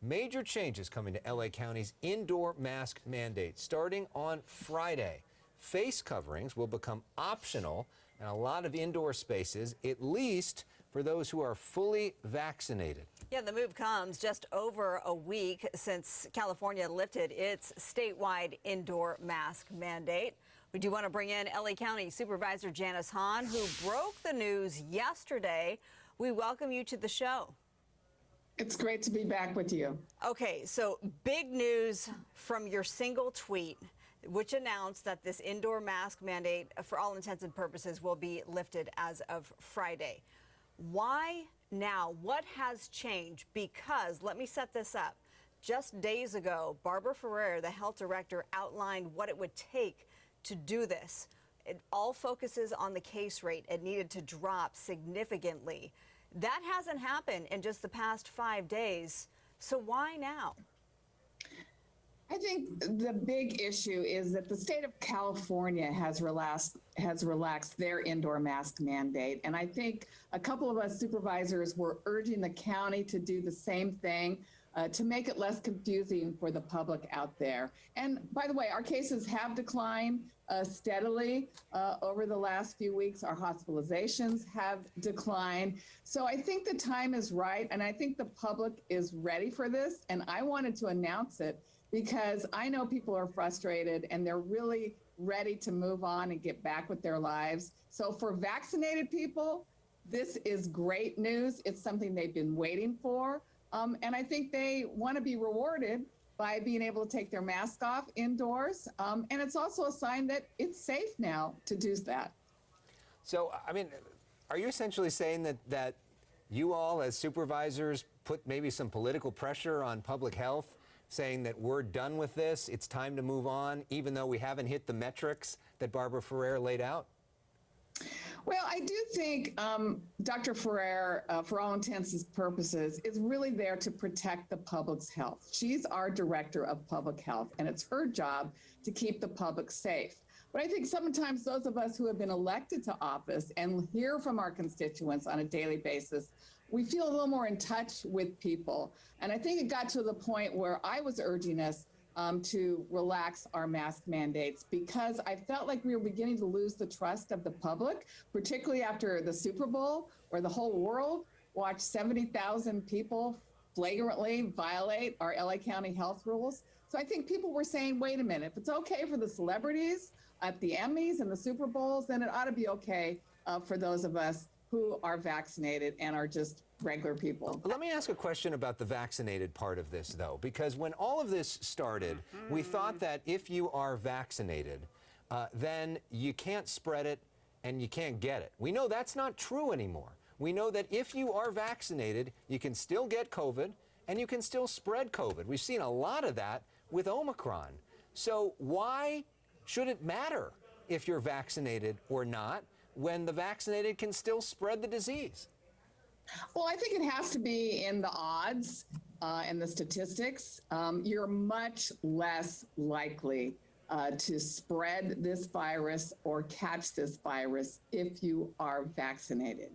Major changes coming to LA County's indoor mask mandate starting on Friday. Face coverings will become optional in a lot of indoor spaces, at least for those who are fully vaccinated. Yeah, the move comes just over a week since California lifted its statewide indoor mask mandate. We do want to bring in LA County Supervisor Janice Hahn, who broke the news yesterday. We welcome you to the show. It's great to be back with you. Okay, so big news from your single tweet, which announced that this indoor mask mandate, for all intents and purposes, will be lifted as of Friday. Why now? What has changed? Because, let me set this up. Just days ago, BARBAR FERRER, the health director, outlined what it would take to do this. It all focuses on the case rate. It needed to drop significantly. That hasn't happened in just the past 5 days. So why now? I think the big issue is that the state of California has relaxed their indoor mask mandate. And I think a couple of us supervisors were urging the county to do the same thing to make it less confusing for the public out there. And by the way, our cases have declined steadily over the last few weeks. Our hospitalizations have declined. So I think the time is right. And I think the public is ready for this. And I wanted to announce it because I know people are frustrated and they're really ready to move on and get back with their lives. So for vaccinated people, this is great news. It's something they've been waiting for. And I think they want to be rewarded by being able to take their mask off indoors. And it's also a sign that it's safe now to do that. So, I mean, are you essentially saying that you all as supervisors put maybe some political pressure on public health, saying that we're done with this, it's time to move on, even though we haven't hit the metrics that BARBAR FERRER laid out? Well, I do think Dr. FERRER, for all intents and purposes, is really there to protect the public's health. She's our director of public health, and it's her job to keep the public safe. But I think sometimes those of us who have been elected to office and hear from our constituents on a daily basis, we feel a little more in touch with people. And I think it got to the point where I was urging us to relax our mask mandates because I felt like we were beginning to lose the trust of the public, particularly after the Super Bowl, where the whole world watched 70,000 people flagrantly violate our LA County health rules. So I think people were saying, wait a minute, if it's okay for the celebrities at the Emmys and the Super Bowls, then it ought to be okay for those of us who are vaccinated and are just regular people. Let me ask a question about the vaccinated part of this, though, because when all of this started, we thought that if you are vaccinated, then you can't spread it and you can't get it. We know that's not true anymore. We know that if you are vaccinated, you can still get COVID and you can still spread COVID. We've seen a lot of that with Omicron. So why should it matter if you're vaccinated or not when the vaccinated can still spread the disease? Well, I think it has to be in the odds and the statistics. You're much less likely to spread this virus or catch this virus if you are vaccinated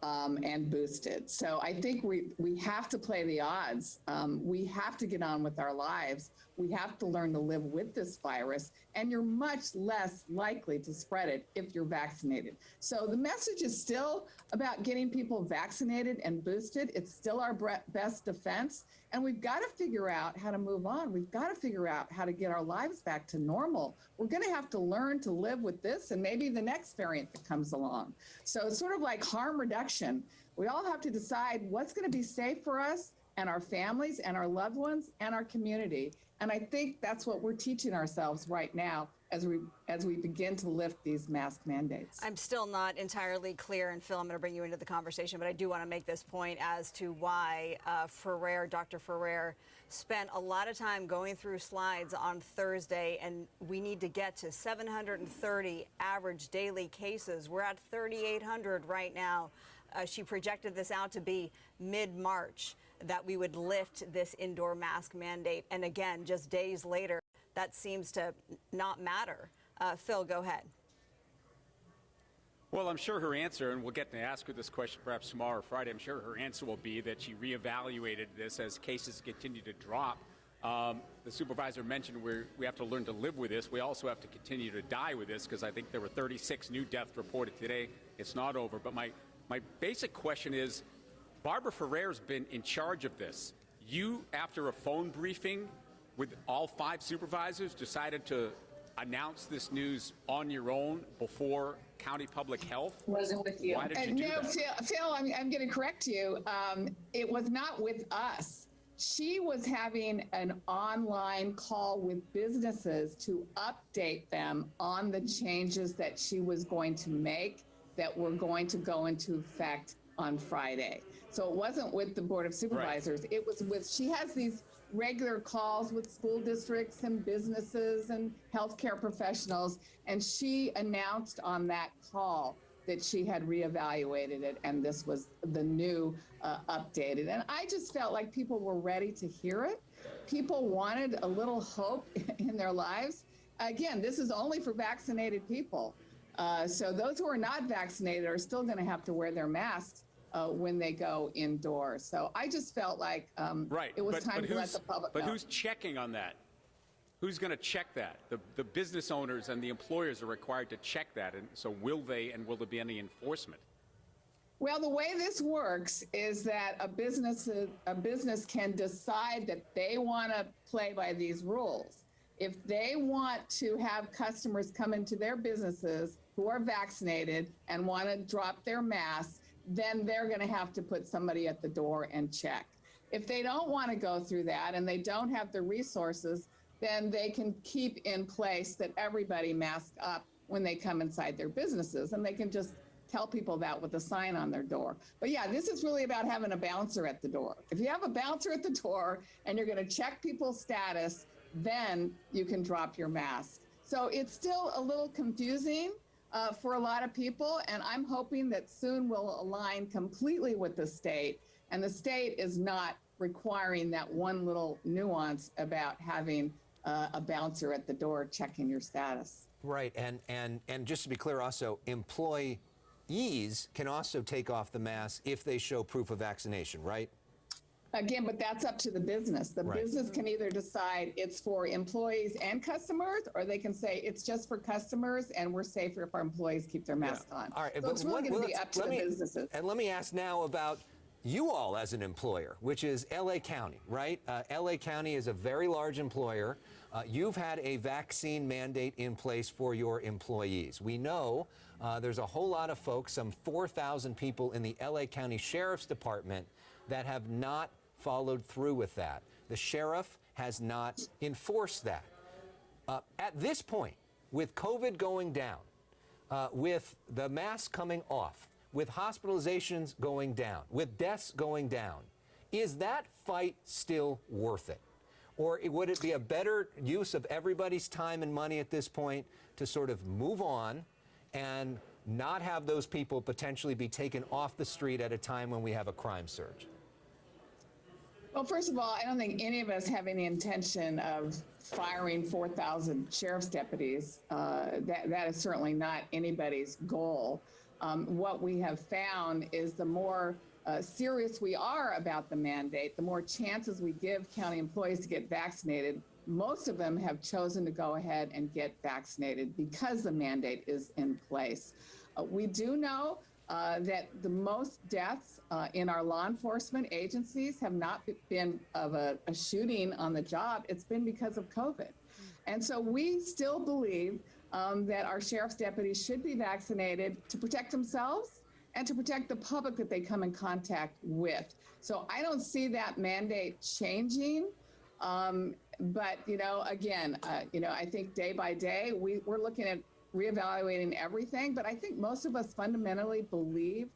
and boosted. So I think we have to play the odds. We have to get on with our lives. We have to learn to live with this virus, and you're much less likely to spread it if you're vaccinated. So the message is still about getting people vaccinated and boosted. It's still our best defense, and we've got to figure out how to move on. We've got to figure out how to get our lives back to normal. We're going to have to learn to live with this and maybe the next variant that comes along. So it's sort of like harm reduction. We all have to decide what's going to be safe for us and our families and our loved ones and our community. And I think that's what we're teaching ourselves right now as we begin to lift these mask mandates. I'm still not entirely clear, and Phil, I'm going to bring you into the conversation, but I do want to make this point as to why Dr. FERRER spent a lot of time going through slides on Thursday, and we need to get to 730 average daily cases. We're at 3,800 right now. She projected this out to be mid-March, that we would lift this indoor mask mandate. And again, just days later, that seems to not matter. Phil, go ahead. Well, I'm sure her answer, and we'll get to ask her this question perhaps tomorrow or Friday, I'm sure her answer will be that she reevaluated this as cases continue to drop. The supervisor mentioned we have to learn to live with this. We also have to continue to die with this, because I think there were 36 new deaths reported today. It's not over. But my basic question is, Barbara Ferrer's been in charge of this. You, after a phone briefing with all 5 supervisors, decided to announce this news on your own before County Public Health? Wasn't with you. Why did you do that? Phil, I'm going to correct you. It was not with us. She was having an online call with businesses to update them on the changes that she was going to make that were going to go into effect on Friday. So it wasn't with the Board of Supervisors. Right. It was with, she has these regular calls with school districts and businesses and healthcare professionals, and she announced on that call that she had reevaluated it, and this was the new updated. And I just felt like people were ready to hear it. People wanted a little hope in their lives. Again, this is only for vaccinated people. So those who are not vaccinated are still going to have to wear their masks when they go indoors. So I just felt like it was time to let the public know. But who's checking on that? Who's going to check that? The business owners and the employers are required to check that. And so will they, and will there be any enforcement? Well, the way this works is that a business can decide that they want to play by these rules. If they want to have customers come into their businesses who are vaccinated and want to drop their masks, then they're going to have to put somebody at the door and check. If they don't want to go through that and they don't have the resources, then they can keep in place that everybody mask up when they come inside their businesses, and they can just tell people that with a sign on their door. But yeah, this is really about having a bouncer at the door. If you have a bouncer at the door and you're going to check people's status, then you can drop your mask. So it's still a little confusing for a lot of people, and I'm hoping that soon we'll align completely with the state, and the state is not requiring that one little nuance about having a bouncer at the door checking your status. Right, and just to be clear also, employees can also take off the mask if they show proof of vaccination, right? Again, but that's up to the business. The business can either decide it's for employees and customers, or they can say it's just for customers and we're safer if our employees keep their mask on. All right, so it's really going to be up to the businesses. And let me ask now about you all as an employer, which is LA County, right? LA County is a very large employer. You've had a vaccine mandate in place for your employees. We know there's a whole lot of folks, some 4,000 people in the LA County Sheriff's Department that have not followed through with that. The sheriff has not enforced that. At this point, with COVID going down, with the mask coming off, with hospitalizations going down, with deaths going down, is that fight still worth it? Or would it be a better use of everybody's time and money at this point to sort of move on and not have those people potentially be taken off the street at a time when we have a crime surge? Well, first of all, I don't think any of us have any intention of firing 4,000 sheriff's deputies. That is certainly not anybody's goal. What we have found is the more serious we are about the mandate, the more chances we give county employees to get vaccinated. Most of them have chosen to go ahead and get vaccinated because the mandate is in place. We do know that the most deaths in our law enforcement agencies have not been of a shooting on the job. It's been because of COVID. And so we still believe that our sheriff's deputies should be vaccinated to protect themselves and to protect the public that they come in contact with. So I don't see that mandate changing. But, again, I think day by day, we're looking at reevaluating everything. But I think most of us fundamentally believe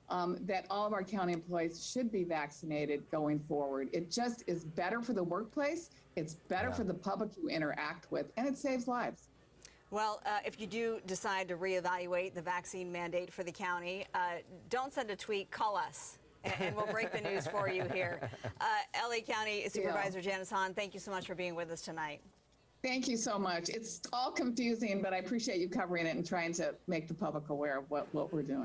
that all of our county employees should be vaccinated going forward. It just is better for the workplace. It's better for the public you interact with, and it saves lives. Well, if you do decide to reevaluate the vaccine mandate for the county, don't send a tweet, call us. And we'll break the news for you here. LA County Supervisor Janice Hahn, thank you so much for being with us tonight. Thank you so much. It's all confusing, but I appreciate you covering it and trying to make the public aware of what we're doing.